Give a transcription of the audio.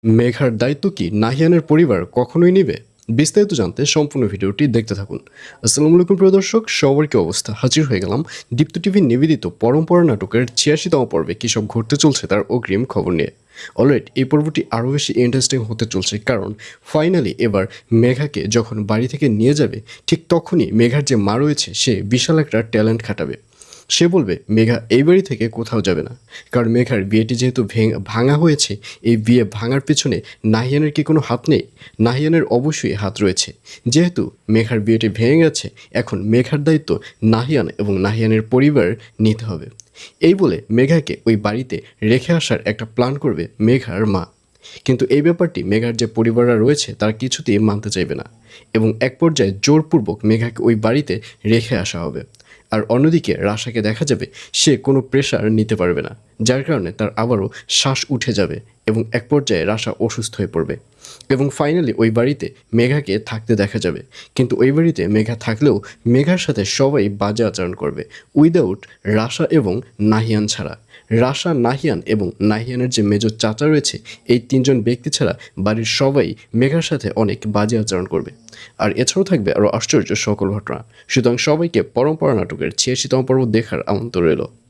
মেঘার দায়িত্ব কি নাহিয়ানের পরিবার কখনোই নেবে? বিস্তারিত জানতে সম্পূর্ণ ভিডিওটি দেখতে থাকুন। আসসালামু আলাইকুম প্রিয় দর্শক, সবার কি অবস্থা? হাজির হয়ে গেলাম দীপ্ত টিভির নিবেদিত পরম্পরা নাটকের ৮৬তম পর্বে কী সব ঘটতে চলছে তার অগ্রিম খবর নিয়ে। অলরাইট, এই পর্বটি আরও বেশি ইন্টারেস্টিং হতে চলছে, কারণ ফাইনালি এবার মেঘাকে যখন বাড়ি থেকে নিয়ে যাবে ঠিক তখনই মেঘার যে মা রয়েছে সে বিশাল একটা ট্যালেন্ট খাটাবে। সে বলবে মেঘা এই বাড়ি থেকে কোথাও যাবে না, কারণ মেঘার বিয়েটি যেহেতু ভাঙা হয়েছে, এই বিয়ে ভাঙার পেছনে নাহিয়ানের কি কোনো হাত নেই? নাহিয়ানের অবশ্যই হাত রয়েছে। যেহেতু মেঘার বিয়েটি ভেঙে গেছে, এখন মেঘার দায়িত্ব নাহিয়ান এবং নাহিয়ানের পরিবার নিতে হবে। এই বলে মেঘাকে ওই বাড়িতে রেখে আসার একটা প্ল্যান করবে মেঘার মা। কিন্তু এই ব্যাপারটি মেঘার যে পরিবাররা রয়েছে তারা কিছুতেই মানতে চাইবে না, এবং এক পর্যায়ে জোরপূর্বক মেঘাকে ওই বাড়িতে রেখে আসা হবে। আর অন্যদিকে রাশাকে দেখা যাবে সে কোনো প্রেশার নিতে পারবে না, যার কারণে তার আবারও শ্বাস উঠে যাবে এবং এক পর্যায়ে রাশা অসুস্থ হয়ে পড়বে। এবং ফাইনালি ওই বাড়িতে মেঘাকে থাকতে দেখা যাবে, কিন্তু ওই বাড়িতে মেঘা থাকলেও মেঘার সাথে সবাই বাজে আচরণ করবে, উইদাউট রাশা এবং নাহিয়ান ছাড়া। রাশা, নাহিয়ান এবং নাহিয়ানের যে মেজর চাচা রয়েছে, এই তিনজন ব্যক্তি ছাড়া বাড়ির সবাই মেঘার সাথে অনেক বাজে আচরণ করবে। আর এছাড়াও থাকবে আরও আশ্চর্য সকল ঘটনা। সুতরাং সবাইকে পরম্পরা নাটকের ৮৬তম পর্ব দেখার আমন্ত্রণ রইল।